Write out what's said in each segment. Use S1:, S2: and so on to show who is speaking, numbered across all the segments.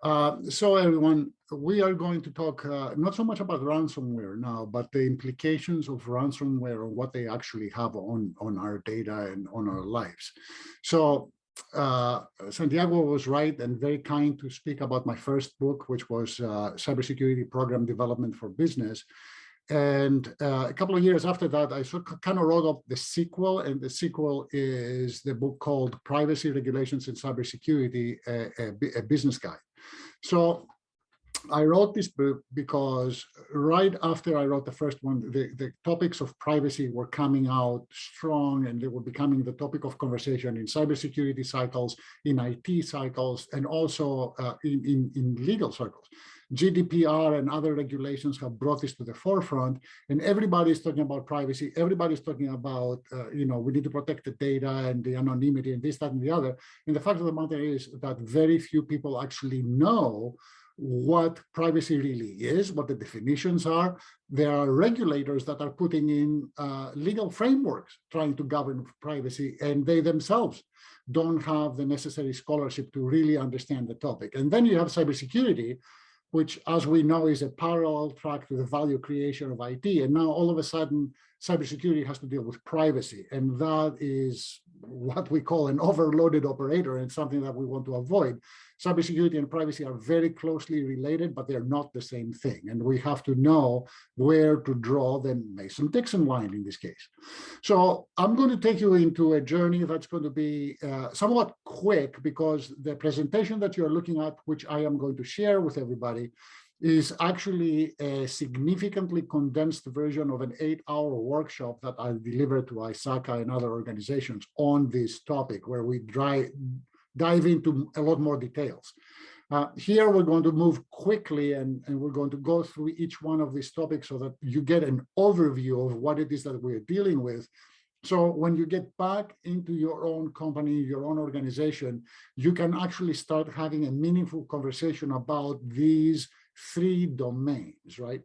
S1: So everyone, we are going to talk not so much about ransomware now, but the implications of ransomware and what they actually have on our data and on our lives. So Santiago was right and very kind to speak about my first book, which was Cybersecurity Program Development for Business. And a couple of years after that, I kind of wrote up the sequel, and the sequel is the book called Privacy Regulations in Cybersecurity, a Business Guide. So I wrote this book because right after I wrote the first one, the topics of privacy were coming out strong, and they were becoming the topic of conversation in cybersecurity cycles, in IT cycles, and also in legal circles. GDPR and other regulations have brought this to the forefront, and everybody's talking about privacy. Everybody's talking about, we need to protect the data and the anonymity and this, that, and the other. And the fact of the matter is that very few people actually know what privacy really is, what the definitions are. There are regulators that are putting in legal frameworks trying to govern privacy, and they themselves don't have the necessary scholarship to really understand the topic. And then you have cybersecurity, which, as we know, is a parallel track to the value creation of IT. And now all of a sudden, cybersecurity has to deal with privacy. And that is what we call an overloaded operator, and something that we want to avoid. Cybersecurity and privacy are very closely related, but they're not the same thing. And we have to know where to draw the Mason-Dixon line in this case. So I'm going to take you into a journey that's going to be somewhat quick, because the presentation that you're looking at, which I am going to share with everybody, is actually a significantly condensed version of an 8-hour workshop that I delivered to ISACA and other organizations on this topic, where we dive into a lot more details. Here, we're going to move quickly, and we're going to go through each one of these topics so that you get an overview of what it is that we're dealing with. So when you get back into your own company, your own organization, you can actually start having a meaningful conversation about these 3 domains, right?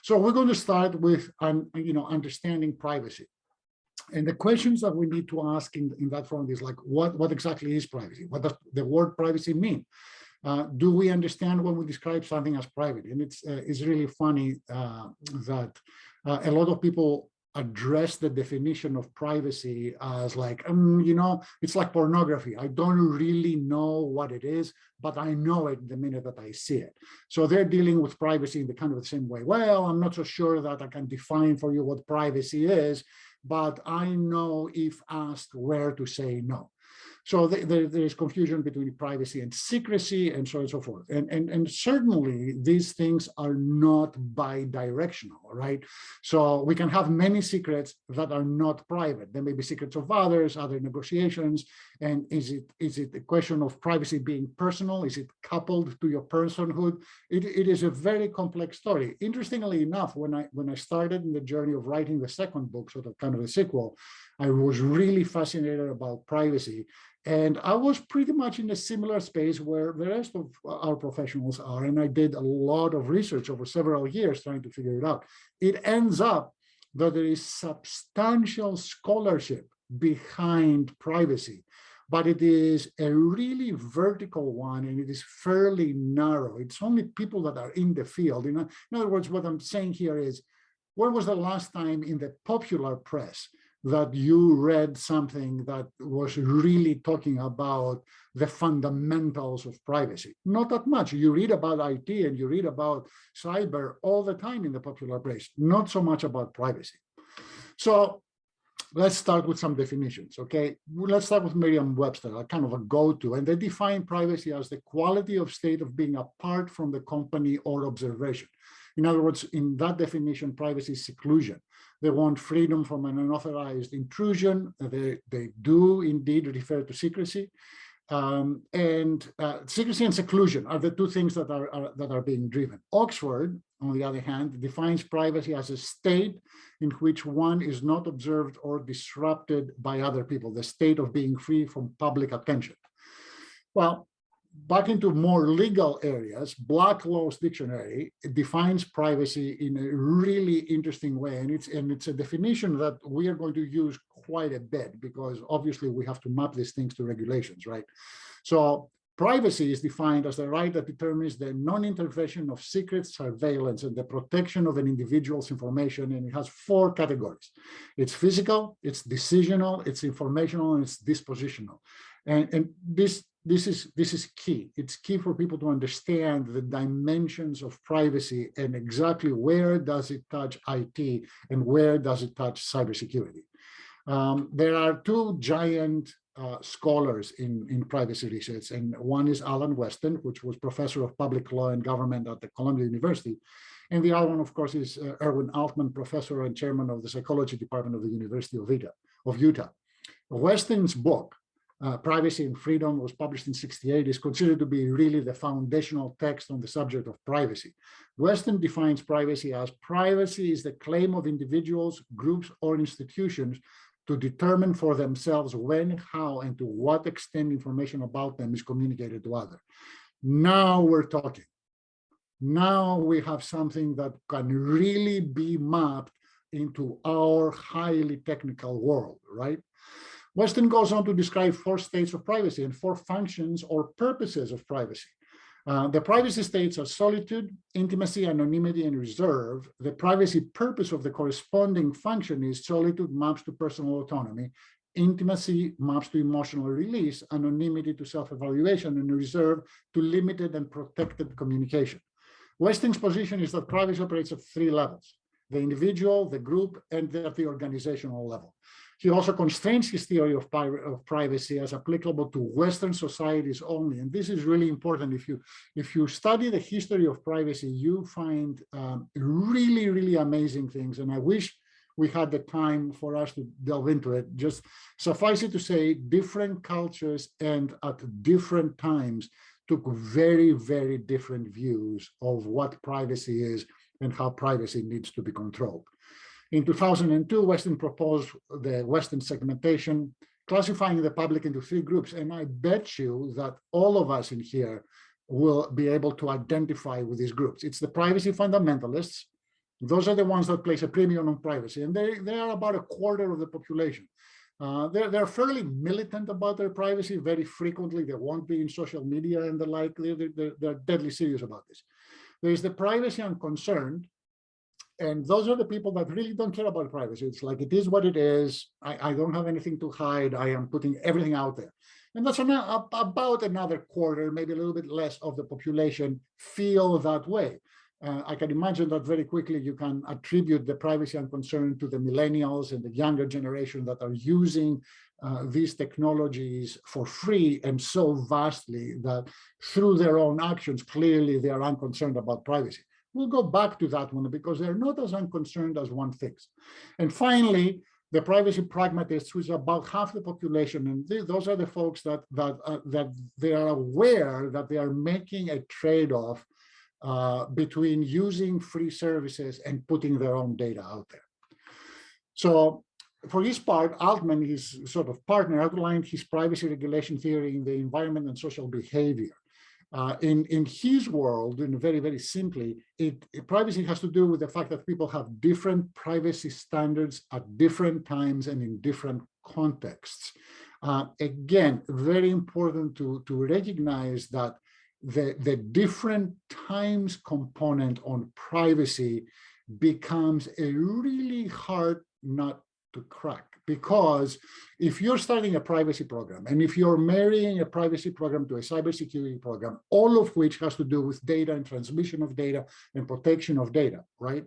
S1: So we're going to start with, understanding privacy. And the questions that we need to ask in that front is like, what exactly is privacy? What does the word privacy mean? Do we understand when we describe something as private? And it's really funny that a lot of people address the definition of privacy as like, it's like pornography. I don't really know what it is, but I know it the minute that I see it. So they're dealing with privacy in the kind of the same way. Well, I'm not so sure that I can define for you what privacy is, but I know if asked where to say no. So there is confusion between privacy and secrecy, and so on and so forth. And certainly these things are not bi-directional, right? So we can have many secrets that are not private. There may be secrets of others, other negotiations. And is it a question of privacy being personal? Is it coupled to your personhood? It is a very complex story. Interestingly enough, when I started in the journey of writing the second book, sort of kind of a sequel, I was really fascinated about privacy. And I was pretty much in a similar space where the rest of our professionals are. And I did a lot of research over several years trying to figure it out. It ends up that there is substantial scholarship behind privacy, but it is a really vertical one, and it is fairly narrow. It's only people that are in the field. In other words, what I'm saying here is, when was the last time in the popular press that you read something that was really talking about the fundamentals of privacy? Not that much. You read about IT and you read about cyber all the time in the popular press, not so much about privacy. So let's start with some definitions, okay? Let's start with MerriamWebster, a kind of a go-to, and they define privacy as the quality of state of being apart from the company or observation. In other words, in that definition, privacy is seclusion. They want freedom from an unauthorized intrusion. They do indeed refer to secrecy. Secrecy and seclusion are the 2 things that are being driven. Oxford, on the other hand, defines privacy as a state in which one is not observed or disrupted by other people, the state of being free from public attention. Well, back into more legal areas, Black Law's dictionary defines privacy in a really interesting way. And it's a definition that we are going to use quite a bit, because obviously we have to map these things to regulations, right? So Privacy is defined as the right that determines the non-intervention of secret surveillance and the protection of an individual's information, and it has 4 categories. It's physical, it's decisional, it's informational, and it's dispositional. And this is key. It's key for people to understand the dimensions of privacy and exactly where does it touch IT and where does it touch cybersecurity. There are 2 giant scholars in privacy research, and one is Alan Weston, which was professor of public law and government at the Columbia University, and the other one, of course, is Erwin Altman, professor and chairman of the psychology department of the University of Utah. Weston's book, Privacy and Freedom, was published in '68, is considered to be really the foundational text on the subject of privacy. Weston defines privacy as privacy is the claim of individuals, groups, or institutions to determine for themselves when, how, and to what extent information about them is communicated to others. Now we're talking. Now we have something that can really be mapped into our highly technical world, right? Weston goes on to describe 4 states of privacy and 4 functions or purposes of privacy. The privacy states are solitude, intimacy, anonymity, and reserve. The privacy purpose of the corresponding function is solitude maps to personal autonomy, intimacy maps to emotional release, anonymity to self-evaluation, and reserve to limited and protected communication. Weston's position is that privacy operates at 3 levels: the individual, the group, and at the organizational level. He also constrains his theory of privacy as applicable to Western societies only. And this is really important. If you study the history of privacy, you find really, really amazing things. And I wish we had the time for us to delve into it. Just suffice it to say, different cultures and at different times took very, very different views of what privacy is and how privacy needs to be controlled. In 2002, Weston proposed the Western segmentation, classifying the public into 3 groups. And I bet you that all of us in here will be able to identify with these groups. It's the privacy fundamentalists. Those are the ones that place a premium on privacy. And they are about 1/4 of the population. They're fairly militant about their privacy. Very frequently, they won't be in social media and the like. They're deadly serious about this. There's the privacy unconcerned. And those are the people that really don't care about privacy. It's like, it is what it is. I don't have anything to hide. I am putting everything out there. And that's about another 1/4, maybe a little bit less of the population feel that way. I can imagine that very quickly you can attribute the privacy unconcern to the millennials and the younger generation that are using these technologies for free and so vastly that through their own actions, clearly they are unconcerned about privacy. We'll go back to that one because they're not as unconcerned as one thinks. And finally, the privacy pragmatists, which is about half the population, and those are the folks that they are aware that they are making a trade-off between using free services and putting their own data out there. So for his part, Altman, his sort of partner, outlined his privacy regulation theory in the environment and social behavior. In his world, and very, very simply, privacy has to do with the fact that people have different privacy standards at different times and in different contexts. Again, very important to recognize that the different times component on privacy becomes a really hard nut to crack. Because if you're starting a privacy program, and if you're marrying a privacy program to a cybersecurity program, all of which has to do with data and transmission of data and protection of data, right?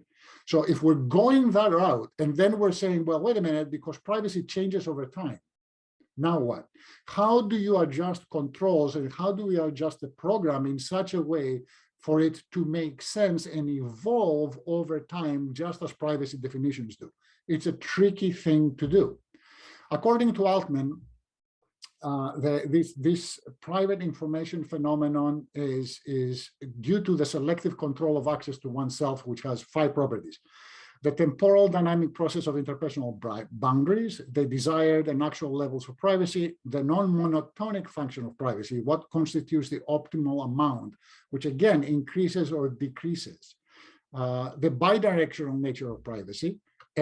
S1: So if we're going that route, and then we're saying, well, wait a minute, because privacy changes over time, now what? How do you adjust controls, and how do we adjust the program in such a way for it to make sense and evolve over time, just as privacy definitions do? It's a tricky thing to do. According to Altman, this private information phenomenon is due to the selective control of access to oneself, which has 5 properties: the temporal dynamic process of interpersonal boundaries, the desired and actual levels of privacy, the non-monotonic function of privacy, what constitutes the optimal amount, which again increases or decreases, the bidirectional nature of privacy,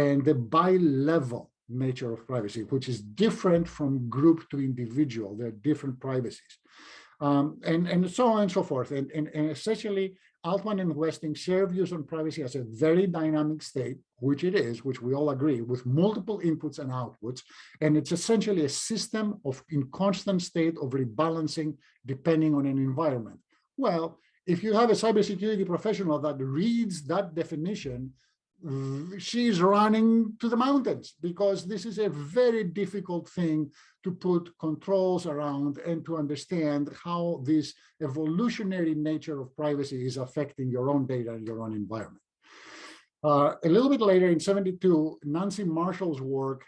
S1: and the bi-level nature of privacy, which is different from group to individual. They're different privacies. and so on and so forth. And essentially, Altman and Westing share views on privacy as a very dynamic state, which it is, which we all agree, with multiple inputs and outputs. And it's essentially a system of in constant state of rebalancing depending on an environment. Well, if you have a cybersecurity professional that reads that definition, she's running to the mountains, because this is a very difficult thing to put controls around and to understand how this evolutionary nature of privacy is affecting your own data and your own environment. A little bit later in '72, Nancy Marshall's work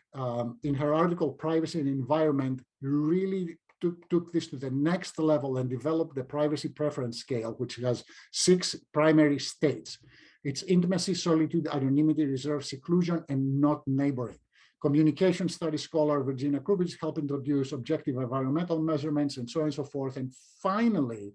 S1: in her article, Privacy and Environment, really took this to the next level and developed the privacy preference scale, which has 6 primary states. It's intimacy, solitude, anonymity, reserve, seclusion, and not neighboring. Communication studies scholar Virginia Krupich helped introduce objective environmental measurements and so on and so forth. And finally,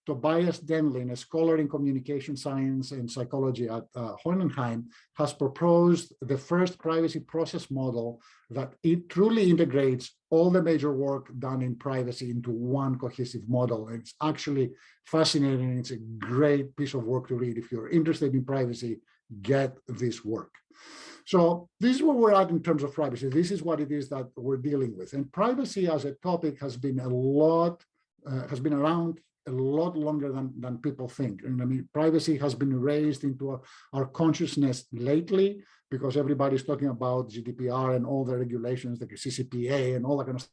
S1: Tobias Denlin, a scholar in communication science and psychology at Hohenheim, has proposed the first privacy process model that it truly integrates all the major work done in privacy into one cohesive model. And it's actually fascinating. It's a great piece of work to read. If you're interested in privacy, get this work. So this is where we're at in terms of privacy. This is what it is that we're dealing with. And privacy as a topic has been around a lot longer than people think. And I mean, privacy has been raised into our consciousness lately, because everybody's talking about GDPR and all the regulations, the CCPA and all that kind of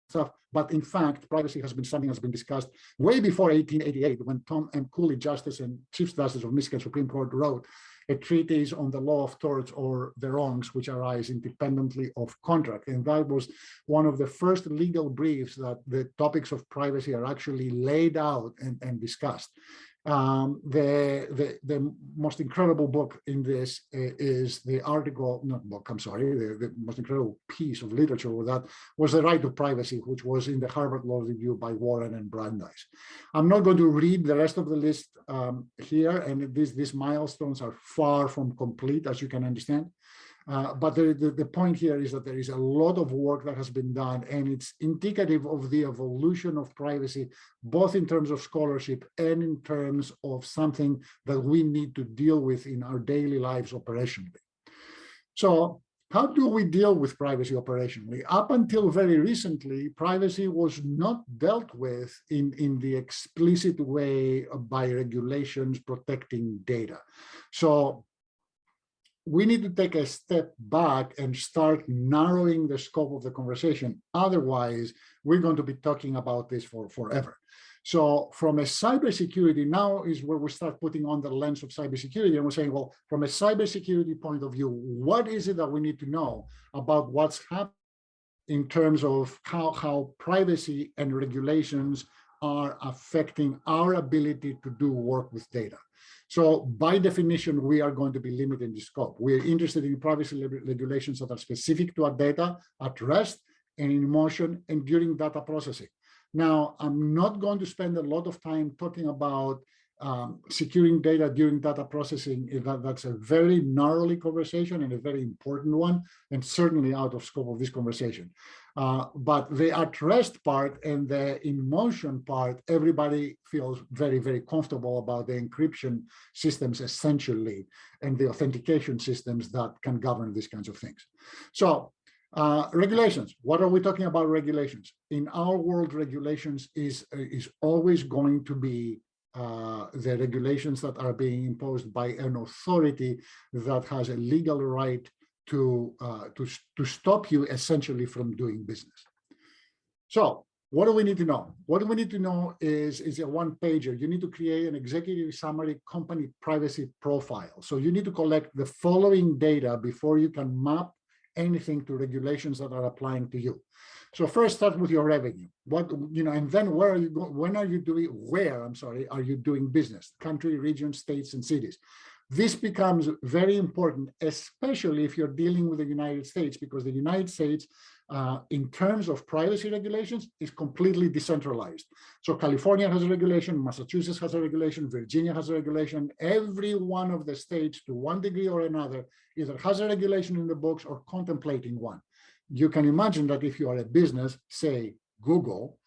S1: stuff. But in fact, privacy has been something that's been discussed way before 1888, when Tom M. Cooley, Justice and Chief Justice of Michigan Supreme Court, wrote a treatise on the law of torts, or the wrongs which arise independently of contract. And that was one of the first legal briefs that the topics of privacy are actually laid out and discussed. The most incredible book in this is the article, not book, I'm sorry, the most incredible piece of literature with that was The Right to Privacy, which was in the Harvard Law Review by Warren and Brandeis. I'm not going to read the rest of the list here, and these milestones are far from complete, as you can understand. But the point here is that there is a lot of work that has been done, and it's indicative of the evolution of privacy, both in terms of scholarship and in terms of something that we need to deal with in our daily lives operationally. So how do we deal with privacy operationally? Up until very recently, privacy was not dealt with in the explicit way by regulations protecting data. So we need to take a step back and start narrowing the scope of the conversation. Otherwise, we're going to be talking about this for forever. So from a cybersecurity, now is where we start putting on the lens of cybersecurity, and we're saying, well, from a cybersecurity point of view, what is it that we need to know about what's happening in terms of how privacy and regulations are affecting our ability to do work with data? So by definition, we are going to be limited in scope. We're interested in privacy regulations that are specific to our data at rest and in motion and during data processing. Now, I'm not going to spend a lot of time talking about securing data during data processing. That's a very gnarly conversation and a very important one, and certainly out of scope of this conversation. But the at rest part and the in motion part, everybody feels very, very comfortable about the encryption systems essentially, and the authentication systems that can govern these kinds of things. So regulations, what are we talking about regulations? In our world, regulations is always going to be the regulations that are being imposed by an authority that has a legal right to stop you essentially from doing business. So what do we need to know? What we need to know is a one-pager. You need to create an executive summary company privacy profile. So you need to collect the following data before you can map anything to regulations that are applying to you. So first, start with your revenue. And then where are you going? Where are you doing business? Country, region, states, and cities. This becomes very important, especially if you're dealing with the United States, because the United States, in terms of privacy regulations, is completely decentralized. So California has a regulation, Massachusetts has a regulation, Virginia has a regulation. Every one of the states, to one degree or another, either has a regulation in the books or contemplating one. You can imagine that if you are a business, say Google,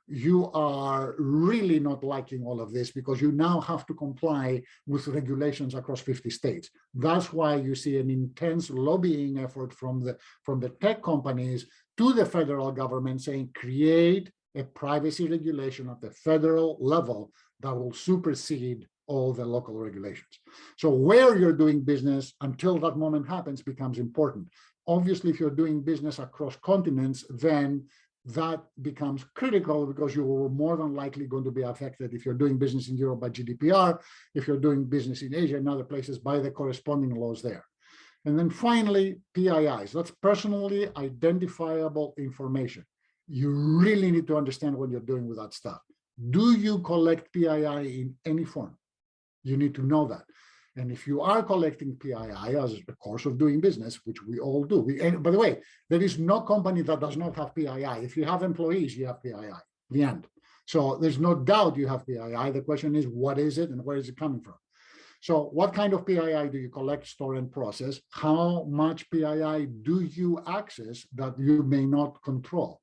S1: you are really not liking all of this because you now have to comply with regulations across 50 states. That's why you see an intense lobbying effort from the tech companies to the federal government saying, create a privacy regulation at the federal level that will supersede all the local regulations. So where you're doing business until that moment happens becomes important. Obviously, if you're doing business across continents, then that becomes critical because you are more than likely going to be affected if you're doing business in Europe by GDPR, if you're doing business in Asia and other places by the corresponding laws there. And then finally, PIIs, that's personally identifiable information. You really need to understand what you're doing with that stuff. Do you collect PII in any form? You need to know that. And if you are collecting PII as a course of doing business, which we all do, and by the way, there is no company that does not have PII. If you have employees, you have PII, the end. So there's no doubt you have PII. The question is, what is it and where is it coming from? So what kind of PII do you collect, store, and process? How much PII do you access that you may not control?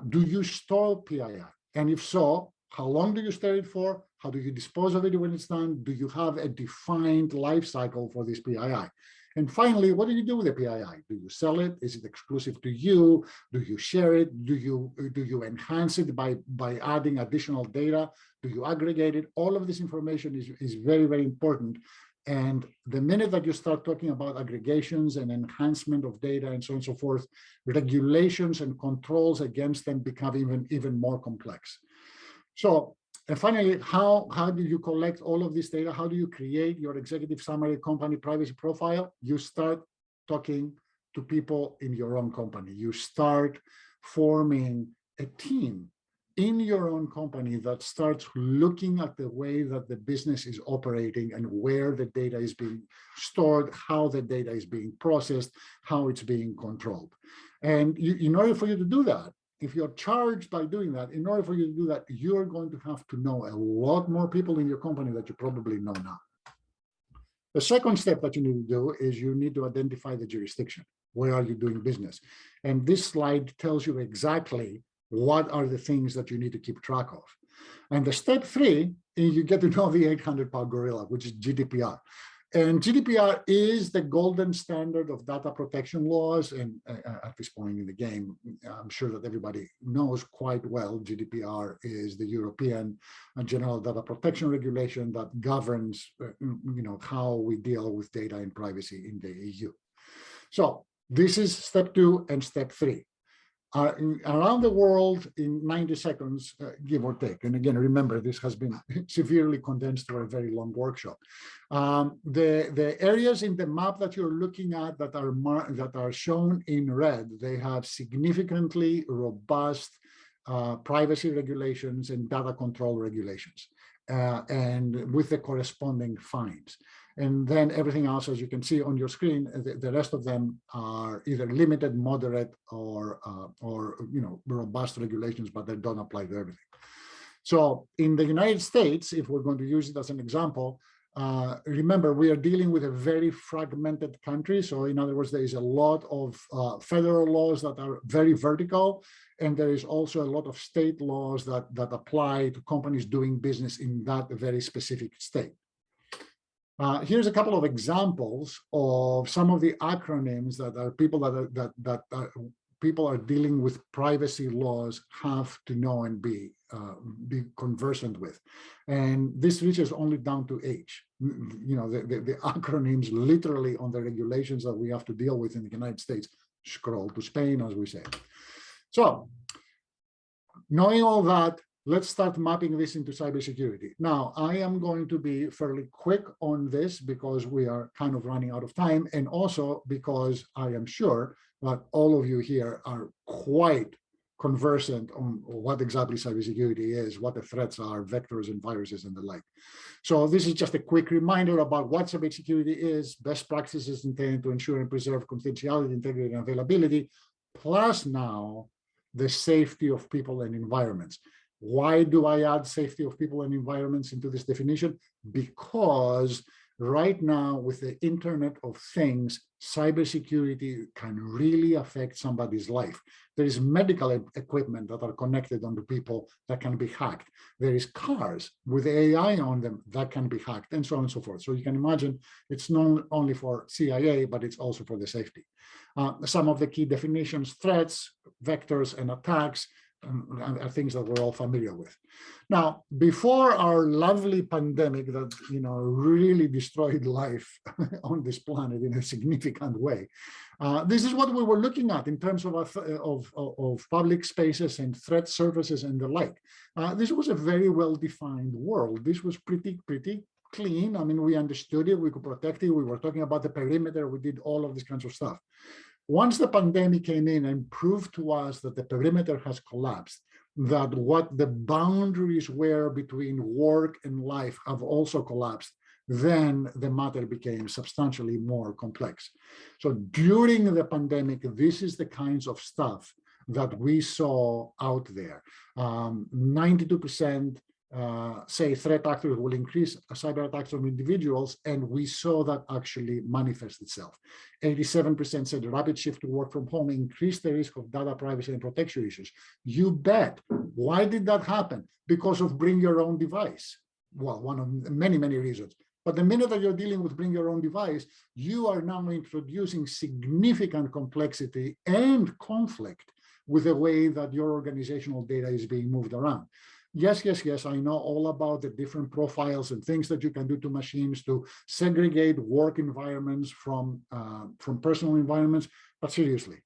S1: Do you store PII? And if so, how long do you store it for? How do you dispose of it when it's done? Do you have a defined life cycle for this PII? And finally, what do you do with the PII? Do you sell it? Is it exclusive to you? Do you share it? Do you enhance it by adding additional data? Do you aggregate it? All of this information is very, very important. And the minute that you start talking about aggregations and enhancement of data and so on and so forth, regulations and controls against them become even more complex. So, and finally, how do you collect all of this data? How do you create your executive summary company privacy profile? You start talking to people in your own company. You start forming a team in your own company that starts looking at the way that the business is operating and where the data is being stored, how the data is being processed, how it's being controlled. And in order for you to do that, if you're charged by doing that, in order for you to do that, you're going to have to know a lot more people in your company that you probably know now. The second step that you need to do is you need to identify the jurisdiction. Where are you doing business? And this slide tells you exactly what are the things that you need to keep track of. And the step 3, you get to know the 800-pound gorilla, which is GDPR. And GDPR is the golden standard of data protection laws. And at this point in the game, I'm sure that everybody knows quite well, GDPR is the European General Data Protection Regulation that governs how we deal with data and privacy in the EU. So this is step 2 and step 3. Around the world in 90 seconds, give or take. And again, remember, this has been severely condensed for a very long workshop. The areas in the map that you're looking at that are shown in red, they have significantly robust privacy regulations and data control regulations, and with the corresponding fines. And then everything else, as you can see on your screen, the rest of them are either limited, moderate, or robust regulations, but they don't apply to everything. So in the United States, if we're going to use it as an example, remember, we are dealing with a very fragmented country. So in other words, there is a lot of federal laws that are very vertical, and there is also a lot of state laws that apply to companies doing business in that very specific state. Here's a couple of examples of some of the acronyms that are people are dealing with privacy laws have to know and be conversant with. And this reaches only down to H. The acronyms literally on the regulations that we have to deal with in the United States. Scroll to Spain, as we say. So, knowing all that, let's start mapping this into cybersecurity. Now, I am going to be fairly quick on this because we are kind of running out of time, and also because I am sure that all of you here are quite conversant on what exactly cybersecurity is, what the threats are, vectors and viruses and the like. So this is just a quick reminder about what cybersecurity is, best practices intended to ensure and preserve confidentiality, integrity, and availability, plus now the safety of people and environments. Why do I add safety of people and environments into this definition? Because Right now, with the Internet of Things, cybersecurity can really affect somebody's life. There is medical equipment that are connected onto people that can be hacked. There is cars with AI on them that can be hacked, and so on and so forth. So you can imagine it's not only for CIA, but it's also for the safety. Some of the key definitions, threats, vectors, and attacks are things that we're all familiar with. Now, before our lovely pandemic that really destroyed life on this planet in a significant way, this is what we were looking at in terms of public spaces and threat surfaces and the like. This was a very well-defined world. This was pretty clean. I mean, we understood it, we could protect it, we were talking about the perimeter, we did all of this kinds of stuff. Once the pandemic came in and proved to us that the perimeter has collapsed, that what the boundaries were between work and life have also collapsed, then the matter became substantially more complex. So during the pandemic, this is the kinds of stuff that we saw out there. 92% say threat actors will increase cyber attacks on individuals, and we saw that actually manifest itself. 87% said the rapid shift to work from home increased the risk of data privacy and protection issues. You bet. Why did that happen? Because of bring your own device. Well, one of many reasons. But the minute that you're dealing with bring your own device, you are now introducing significant complexity and conflict with the way that your organizational data is being moved around. Yes, I know all about the different profiles and things that you can do to machines to segregate work environments from personal environments, but seriously,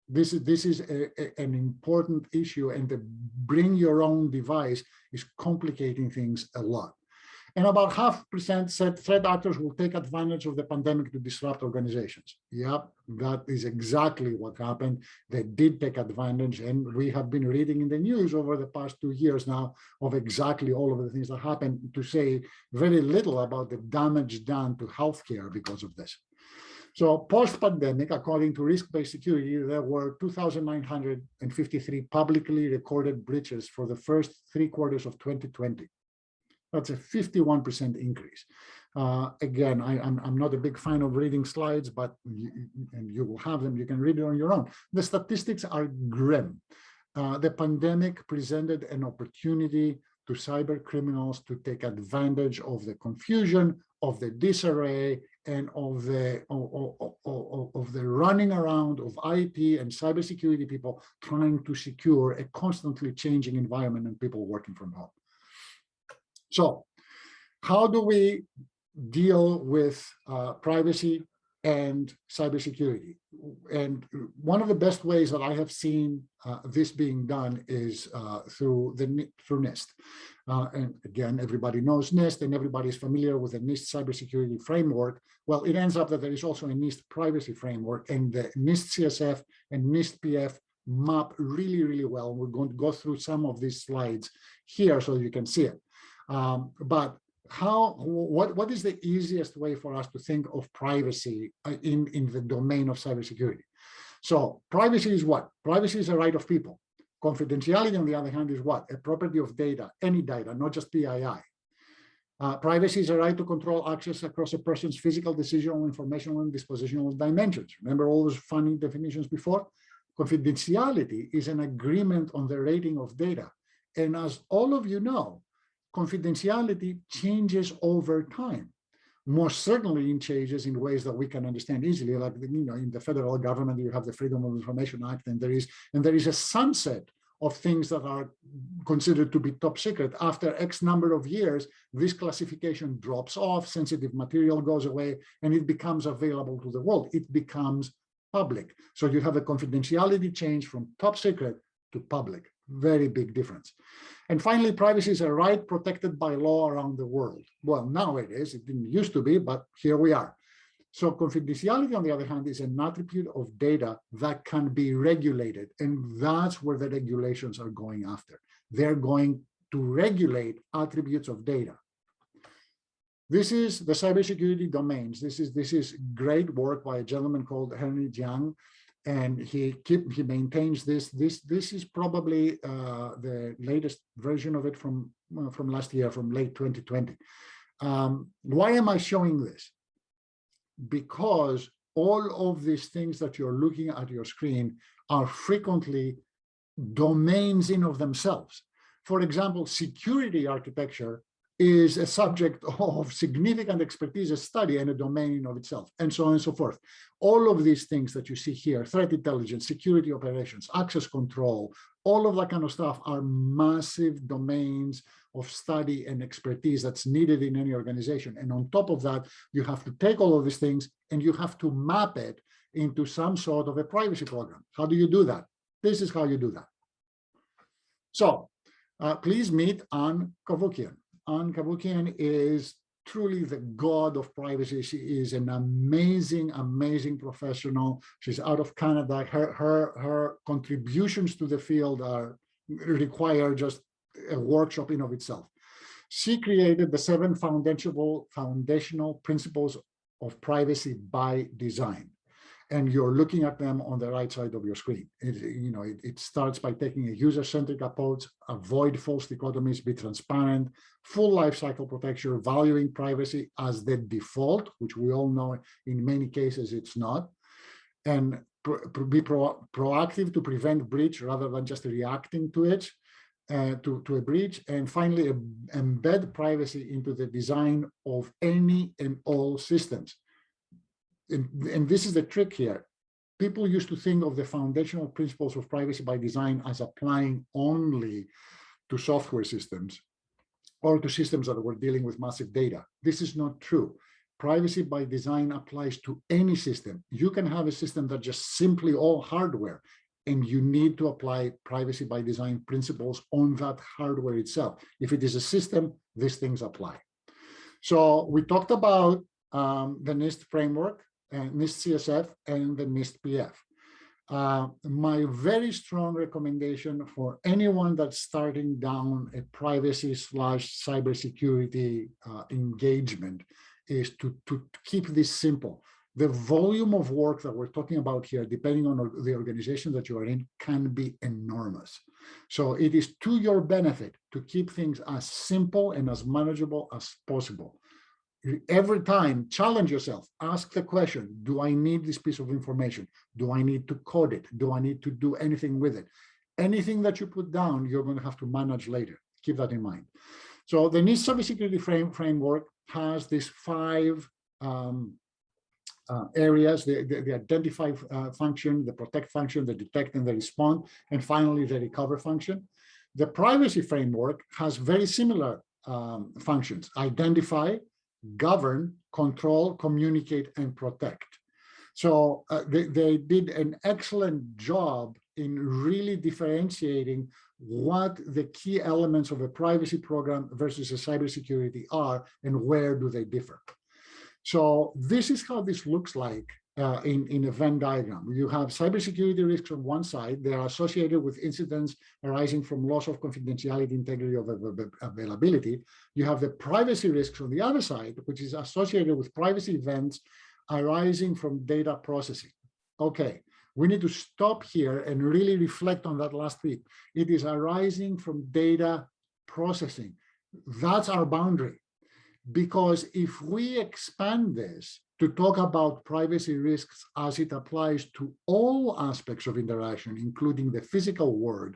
S1: this is an important issue, and the bring your own device is complicating things a lot. And about 0.5% said threat actors will take advantage of the pandemic to disrupt organizations. Yep, that is exactly what happened. They did take advantage, and we have been reading in the news over the past 2 years now of exactly all of the things that happened, to say very little about the damage done to healthcare because of this. So post-pandemic, according to risk-based security, there were 2,953 publicly recorded breaches for the first 3 quarters of 2020. That's a 51% increase. Again, I'm not a big fan of reading slides, but you will have them. You can read it on your own. The statistics are grim. The pandemic presented an opportunity to cyber criminals to take advantage of the confusion, of the disarray, and of the running around of IT and cybersecurity people trying to secure a constantly changing environment and people working from home. So how do we deal with privacy and cybersecurity? And one of the best ways that I have seen this being done is through NIST. And again, everybody knows NIST, and everybody is familiar with the NIST cybersecurity framework. Well, it ends up that there is also a NIST privacy framework, and the NIST CSF and NIST PF map really well. We're going to go through some of these slides here so you can see it. But what is the easiest way for us to think of privacy in the domain of cybersecurity? So privacy is what? Privacy is a right of people. Confidentiality, on the other hand, is what? A property of data, any data, not just PII. Privacy is a right to control access across a person's physical, decisional, informational, and dispositional dimensions. Remember all those funny definitions before? Confidentiality is an agreement on the rating of data. And as all of you know, confidentiality changes over time. Most certainly it changes in ways that we can understand easily, like in the federal government, you have the Freedom of Information Act, and there is a sunset of things that are considered to be top secret. After X number of years, this classification drops off, sensitive material goes away, and it becomes available to the world. It becomes public. So you have a confidentiality change from top secret to public. Very big difference. And finally, privacy is a right protected by law around the world. Well, now it is. It didn't used to be, but here we are. So confidentiality, on the other hand, is an attribute of data that can be regulated. And that's where the regulations are going after. They're going to regulate attributes of data. This is the cybersecurity domains. This is great work by a gentleman called Henry Jiang. And he maintains this. This is probably the latest version of it from last year, from late 2020. Why am I showing this? Because all of these things that you're looking at your screen are frequently domains in of themselves. For example, security architecture is a subject of significant expertise, a study, and a domain in of itself, and so on and so forth. All of these things that you see here, threat intelligence, security operations, access control, all of that kind of stuff are massive domains of study and expertise that's needed in any organization. And on top of that, you have to take all of these things and you have to map it into some sort of a privacy program. How do you do that? This is how you do that. So please meet Anne Kavukian. Anne Kavukian is truly the god of privacy. She is an amazing, amazing professional. She's out of Canada. Her contributions to the field require just a workshop in of itself. She created the 7 foundational principles of privacy by design. And you're looking at them on the right side of your screen. It starts by taking a user-centric approach, avoid false dichotomies, be transparent, full lifecycle protection, valuing privacy as the default, which we all know in many cases it's not, and be proactive to prevent breach rather than just reacting to it, to a breach, and finally embed privacy into the design of any and all systems. And this is the trick here. People used to think of the foundational principles of privacy by design as applying only to software systems or to systems that were dealing with massive data. This is not true. Privacy by design applies to any system. You can have a system that's just simply all hardware, and you need to apply privacy by design principles on that hardware itself. If it is a system, these things apply. So we talked about the NIST framework, NIST CSF, and the NIST PF. My very strong recommendation for anyone that's starting down a privacy/cybersecurity engagement is to keep this simple. The volume of work that we're talking about here, depending on the organization that you are in, can be enormous. So it is to your benefit to keep things as simple and as manageable as possible. Every time, challenge yourself. Ask the question, do I need this piece of information? Do I need to code it? Do I need to do anything with it? Anything that you put down, you're going to have to manage later. Keep that in mind. So the NIST cybersecurity framework has these 5 areas, the identify function, the protect function, the detect and the respond, and finally the recover function. The privacy framework has very similar functions: identify, govern, control, communicate, and protect. So they did an excellent job in really differentiating what the key elements of a privacy program versus a cybersecurity are and where do they differ. So this is how this looks like in a Venn diagram. You have cybersecurity risks on one side. They are associated with incidents arising from loss of confidentiality, integrity, of availability. You have the privacy risks on the other side, which is associated with privacy events arising from data processing. Okay, we need to stop here and really reflect on that last week. It is arising from data processing. That's our boundary. Because if we expand this to talk about privacy risks as it applies to all aspects of interaction, including the physical world,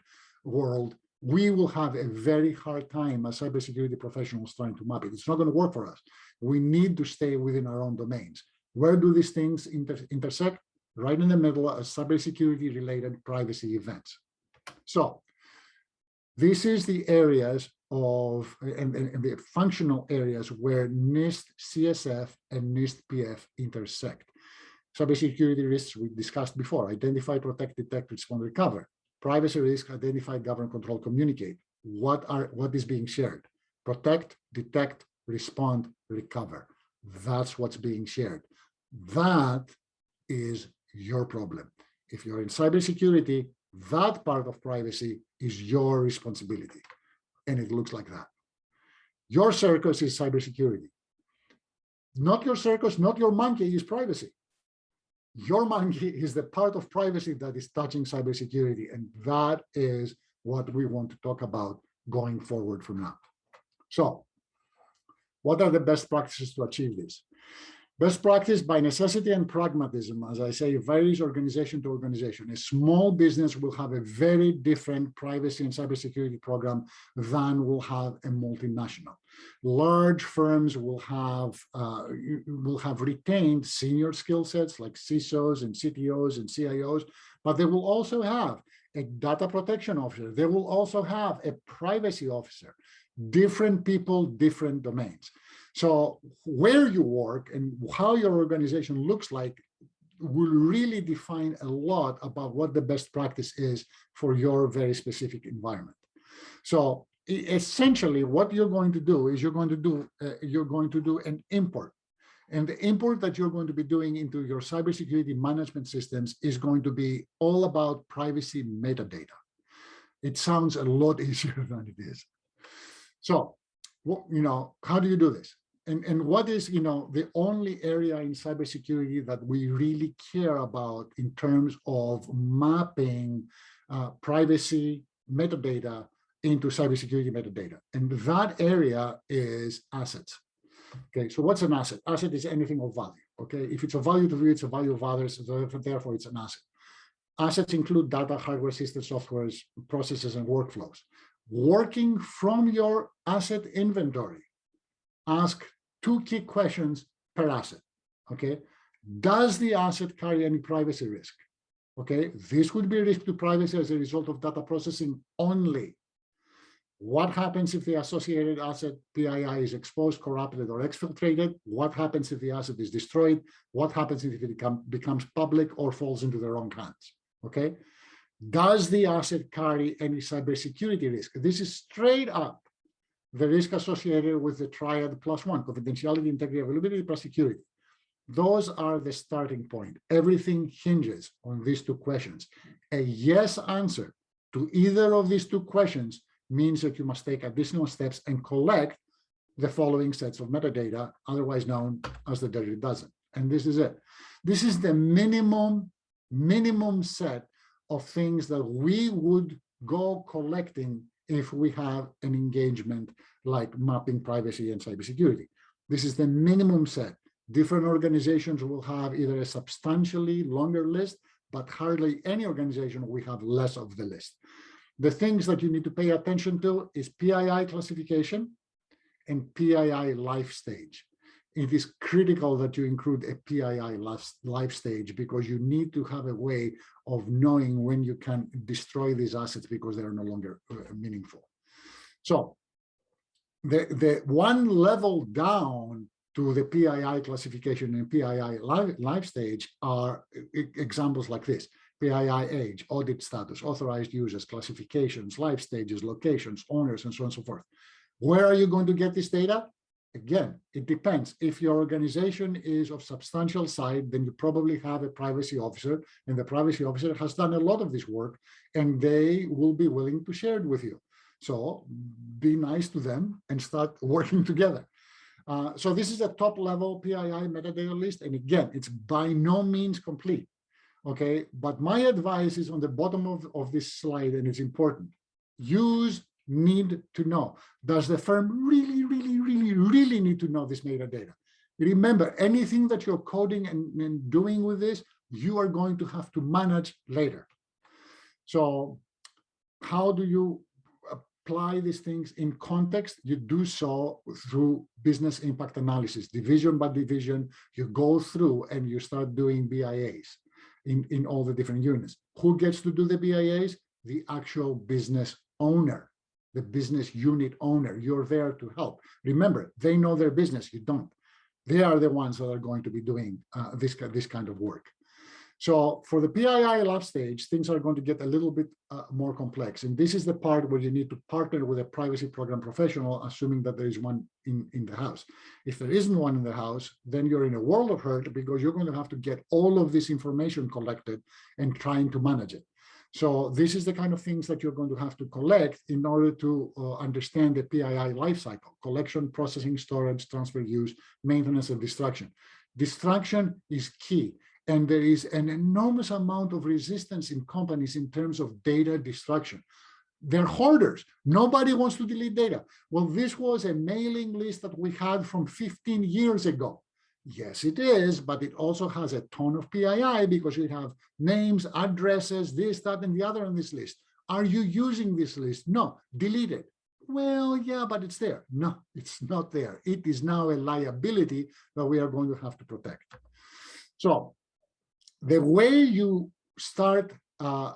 S1: we will have a very hard time as cybersecurity professionals trying to map it. It's not going to work for us. We need to stay within our own domains. Where do these things intersect? Right in the middle of cybersecurity related privacy events. So this is the areas of and the functional areas where NIST CSF and NIST PF intersect. Cybersecurity risks we discussed before: identify, protect, detect, respond, recover. Privacy risk: identify, govern, control, communicate. What is being shared? Protect, detect, respond, recover. That's what's being shared. That is your problem. If you're in cybersecurity, that part of privacy is your responsibility. And it looks like that. Your circus is cybersecurity. Not your circus, not your monkey is privacy. Your monkey is the part of privacy that is touching cybersecurity. And that is what we want to talk about going forward from now. So What are the best practices to achieve this? Best practice by necessity and pragmatism, as I say, varies organization to organization. A small business will have a very different privacy and cybersecurity program than will have a multinational. Large firms will have retained senior skill sets like CISOs and CTOs and CIOs, but they will also have a data protection officer. They will also have a privacy officer. Different people, different domains. So where you work and how your organization looks like will really define a lot about what the best practice is for your very specific environment. So essentially what you're going to do is you're going to do an import. And the import that you're going to be doing into your cybersecurity management systems is going to be all about privacy metadata. It sounds a lot easier than it is. So, how do you do this? And what is, the only area in cybersecurity that we really care about in terms of mapping privacy metadata into cybersecurity metadata? And that area is assets. Okay, so what's an asset? Asset is anything of value. Okay, if it's of value to you, it's a value of others, so therefore it's an asset. Assets include data, hardware, systems, softwares, processes, and workflows. Working from your asset inventory, ask 2 key questions per asset. Okay, does the asset carry any privacy risk? Okay, this would be a risk to privacy as a result of data processing only. What happens if the associated asset PII is exposed, corrupted, or exfiltrated? What happens if the asset is destroyed? What happens if it becomes public or falls into the wrong hands? Okay. Does the asset carry any cybersecurity risk? This is straight up the risk associated with the triad +1, confidentiality, integrity, availability, plus security. Those are the starting point. Everything hinges on these 2 questions. A yes answer to either of these 2 questions means that you must take additional steps and collect the following sets of metadata, otherwise known as the dirty dozen. And this is it. This is the minimum set of things that we would go collecting if we have an engagement like mapping privacy and cybersecurity. This is the minimum set. Different organizations will have either a substantially longer list, but hardly any organization will have less of the list. The things that you need to pay attention to is PII classification and PII life stage. It is critical that you include a PII life stage because you need to have a way of knowing when you can destroy these assets because they are no longer meaningful. So the one level down to the PII classification and PII life stage are examples like this: PII age, audit status, authorized users, classifications, life stages, locations, owners, and so on and so forth. Where are you going to get this data? Again, it depends. If your organization is of substantial size, then you probably have a privacy officer, and the privacy officer has done a lot of this work, and they will be willing to share it with you. So be nice to them and start working together. So this is a top level PII metadata list. And again, it's by no means complete. Okay, but my advice is on the bottom of this slide, and it's important. Use need to know. Does the firm really need to know this metadata? Remember, anything that you're coding and doing with this, you are going to have to manage later. So how do you apply these things in context? You do so through business impact analysis, division by division. You go through and you start doing BIAs in all the different units. Who gets to do the BIAs? The actual business owner, the business unit owner. You're there to help. Remember, they know their business, you don't. They are the ones that are going to be doing this kind of work. So for the PII lab stage, things are going to get a little bit more complex. And this is the part where you need to partner with a privacy program professional, assuming that there is one in the house. If there isn't one in the house, then you're in a world of hurt because you're going to have to get all of this information collected and trying to manage it. So this is the kind of things that you're going to have to collect in order to understand the PII lifecycle: collection, processing, storage, transfer, use, maintenance, and destruction. Destruction is key. And there is an enormous amount of resistance in companies in terms of data destruction. they're hoarders. Nobody wants to delete data. Well, this was a mailing list that we had from 15 years ago. Yes, it is, but it also has a ton of PII because you have names, addresses, this, that, and the other on this list. Are you using this list? No, delete it. Well, yeah, but it's there. No, it's not there. It is now a liability that we are going to have to protect. So the way you start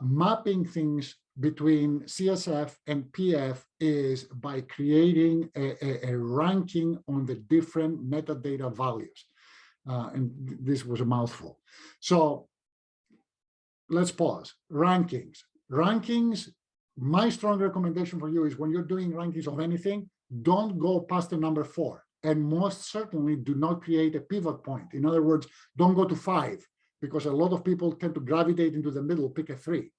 S1: mapping things between CSF and PF is by creating a ranking on the different metadata values. And this was a mouthful. So let's pause. Rankings. Rankings, my strong recommendation for you is when you're doing rankings of anything, don't go past the number 4. And most certainly do not create a pivot point. In other words, don't go to 5, because a lot of people tend to gravitate into the middle, pick a 3.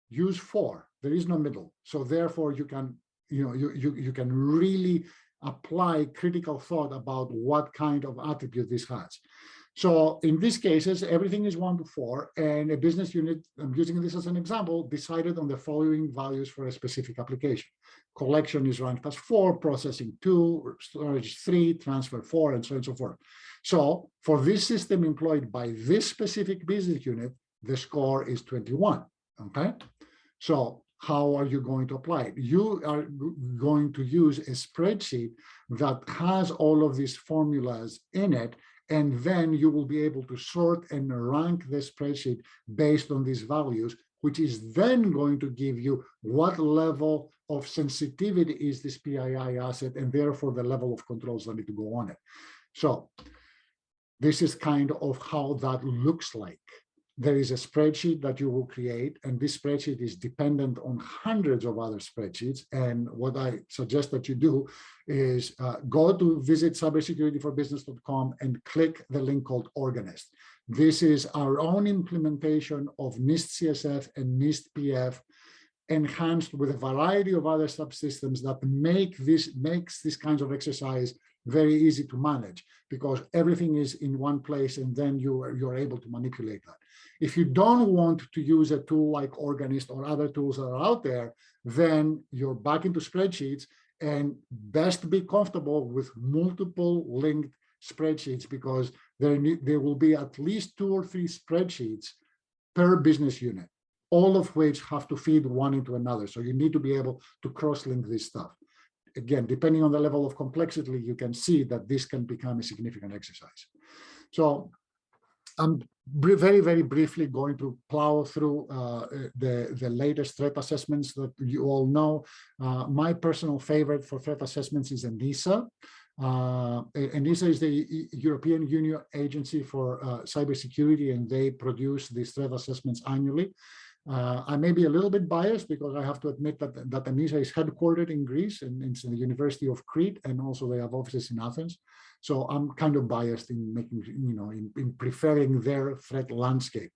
S1: Use 4. There is no middle. So therefore you can, you can really apply critical thought about what kind of attribute this has. So in these cases, everything is 1 to 4, and a business unit, I'm using this as an example, decided on the following values for a specific application. Collection is ranked as 4, processing 2, storage 3, transfer 4, and so on and so forth. So for this system employed by this specific business unit, the score is 21, okay? So how are you going to apply it? You are going to use a spreadsheet that has all of these formulas in it, and then you will be able to sort and rank the spreadsheet based on these values, which is then going to give you what level of sensitivity is this PII asset, and therefore the level of controls that need to go on it. So this is kind of how that looks like. There is a spreadsheet that you will create, and this spreadsheet is dependent on hundreds of other spreadsheets. And what I suggest that you do is go to visit cybersecurityforbusiness.com and click the link called Organist. This is our own implementation of NIST CSF and NIST PF, enhanced with a variety of other subsystems that makes this kinds of exercise very easy to manage, because everything is in one place, and then you're able to manipulate that. If you don't want to use a tool like Organist or other tools that are out there, then you're back into spreadsheets, and best be comfortable with multiple linked spreadsheets, because there will be at least 2 or 3 spreadsheets per business unit, all of which have to feed one into another. So you need to be able to cross-link this stuff. Again, depending on the level of complexity, you can see that this can become a significant exercise. So I'm very, very briefly going to plow through the latest threat assessments that you all know. My personal favorite for threat assessments is ENISA. ENISA is the European Union Agency for Cybersecurity, and they produce these threat assessments annually. I may be a little bit biased because I have to admit that ENISA is headquartered in Greece, and it's in the University of Crete, and also they have offices in Athens. So I'm kind of biased in making, in preferring their threat landscape.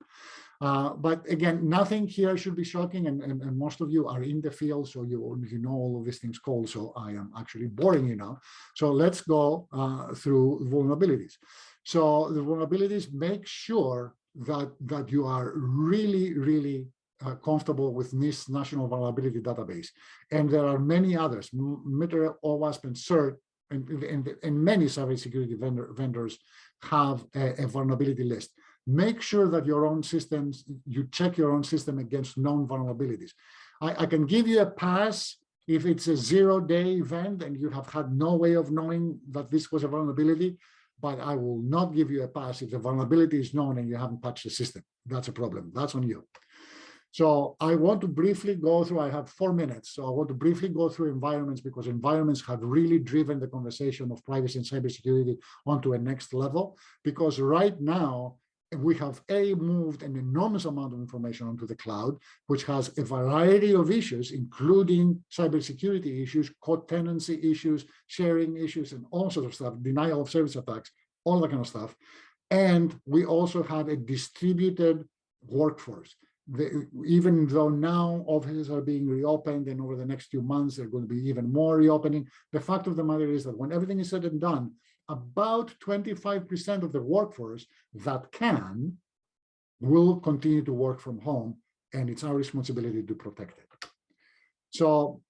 S1: But again, nothing here should be shocking, and most of you are in the field, so you know all of these things cold, so I am actually boring you now. So let's go through vulnerabilities. So the vulnerabilities, make sure that you are really, really comfortable with NIST National Vulnerability Database. And there are many others, MITRE, OWASP, and CERT, and many cybersecurity vendors have a vulnerability list. Make sure that your own systems, you check your own system against known vulnerabilities. I can give you a pass if it's a 0-day event and you have had no way of knowing that this was a vulnerability, but I will not give you a pass if the vulnerability is known and you haven't patched the system. That's a problem. That's on you. So I want to briefly go through, I have 4 minutes, so I want to briefly go through environments, because environments have really driven the conversation of privacy and cybersecurity onto a next level, because right now we have moved an enormous amount of information onto the cloud, which has a variety of issues, including cybersecurity issues, co-tenancy issues, sharing issues, and all sorts of stuff, denial of service attacks, all that kind of stuff. And we also have a distributed workforce. Even though now offices are being reopened, and over the next few months they're going to be even more reopening, the fact of the matter is that when everything is said and done, about 25% of the workforce that will continue to work from home, and it's our responsibility to protect it. So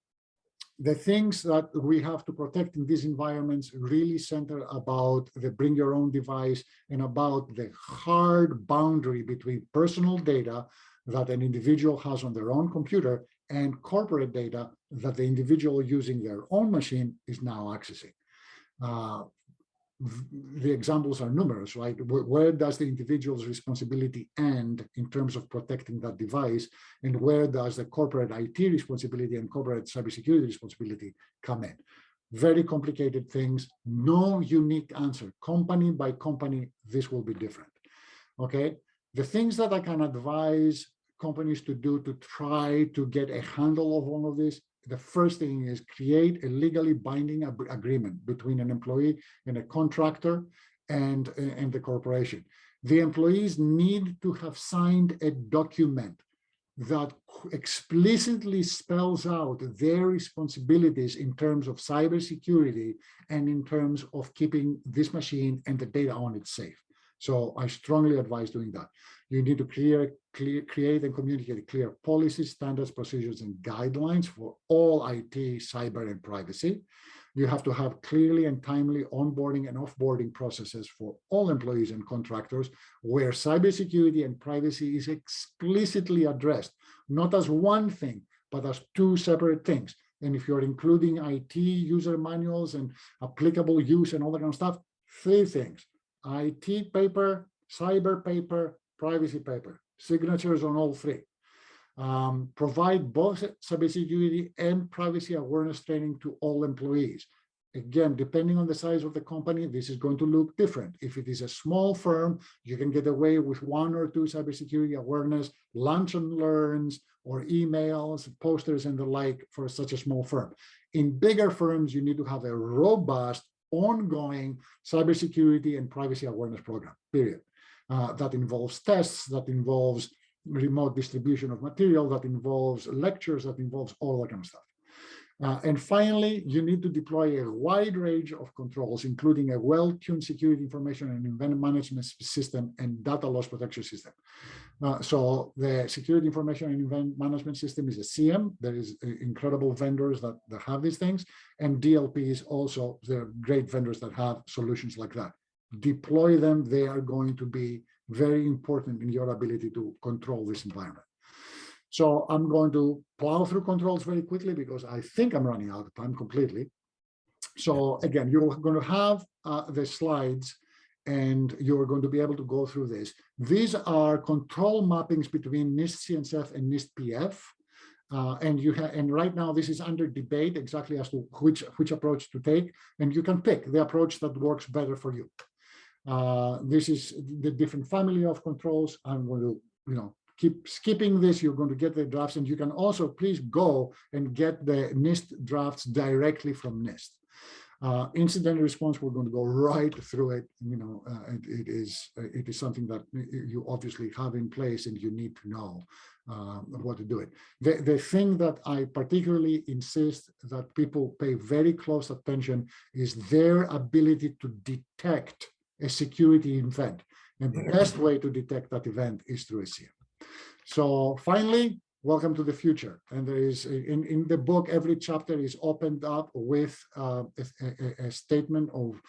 S1: the things that we have to protect in these environments really center about the bring your own device and about the hard boundary between personal data that an individual has on their own computer and corporate data that the individual using their own machine is now accessing. The examples are numerous, right? Where does the individual's responsibility end in terms of protecting that device, and where does the corporate IT responsibility and corporate cybersecurity responsibility come in? Very complicated things, no unique answer. Company by company, this will be different, okay? The things that I can advise companies to do to try to get a handle of all of this, the first thing is create a legally binding agreement between an employee and a contractor and the corporation. The employees need to have signed a document that explicitly spells out their responsibilities in terms of cybersecurity and in terms of keeping this machine and the data on it safe. So I strongly advise doing that. You need to create and communicate clear policies, standards, procedures, and guidelines for all IT, cyber, and privacy. You have to have clearly and timely onboarding and offboarding processes for all employees and contractors where cybersecurity and privacy is explicitly addressed, not as one thing, but as two separate things. And if you're including IT user manuals and applicable use and all that kind of stuff, three things: IT paper, cyber paper, privacy paper, signatures on all three. Provide both cybersecurity and privacy awareness training to all employees. Again, depending on the size of the company, this is going to look different. If it is a small firm, you can get away with 1 or 2 cybersecurity awareness, lunch and learns, or emails, posters, and the like for such a small firm. In bigger firms, you need to have a robust, ongoing cybersecurity and privacy awareness program, period. That involves tests, that involves remote distribution of material, that involves lectures, that involves all that kind of stuff. And finally, you need to deploy a wide range of controls, including a well-tuned security information and event management system and data loss protection system. So the security information and event management system is a CM. There is incredible vendors that have these things, and DLPs also, there are great vendors that have solutions like that. Deploy them. They are going to be very important in your ability to control this environment. So I'm going to plow through controls very quickly because I think I'm running out of time completely. So again, you're going to have the slides and you're going to be able to go through this. These are control mappings between NIST CNCF and NIST PF. And right now this is under debate exactly as to which approach to take, and you can pick the approach that works better for you. This is the different family of controls. I'm going to, keep skipping this. You're going to get the drafts, and you can also please go and get the NIST drafts directly from NIST. Incident response, we're going to go right through it. It is something that you obviously have in place, and you need to know what to do it. The thing that I particularly insist that people pay very close attention is their ability to detect a security event. And the best way to detect that event is through a CM. So finally, welcome to the future. And there is, in the book, every chapter is opened up with a statement of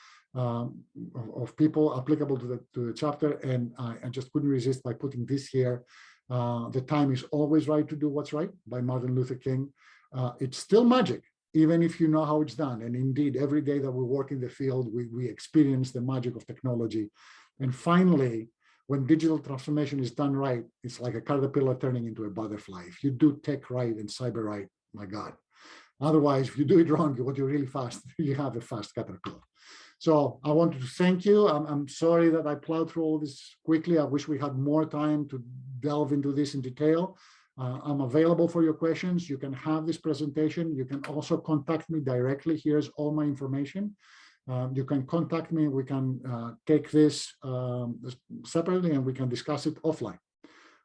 S1: people applicable to the chapter. And I just couldn't resist by putting this here. The time is always right to do what's right, by Martin Luther King. It's still magic, even if you know how it's done. And indeed, every day that we work in the field, we experience the magic of technology. And finally, when digital transformation is done right, it's like a caterpillar turning into a butterfly. If you do tech right and cyber right, my God. Otherwise, if you do it wrong, you want you really fast, you have a fast caterpillar. So I wanted to thank you. I'm sorry that I plowed through all this quickly. I wish we had more time to delve into this in detail. I'm available for your questions. You can have this presentation. You can also contact me directly. Here's all my information. You can contact me. We can take this separately and we can discuss it offline.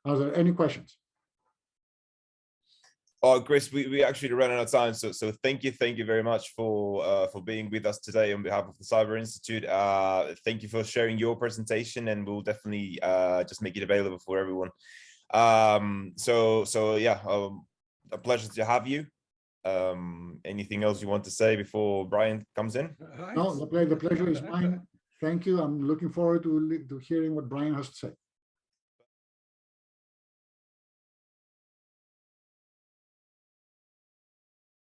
S1: Are there any questions?
S2: Oh, Chris, we actually ran out of time. So thank you very much for being with us today on behalf of the Cyber Institute. Thank you for sharing your presentation, and we'll definitely just make it available for everyone. So yeah, a pleasure to have you. Anything else you want to say before Brian comes in?
S1: No, the pleasure is mine. Thank you. I'm looking forward to hearing what Brian has to say.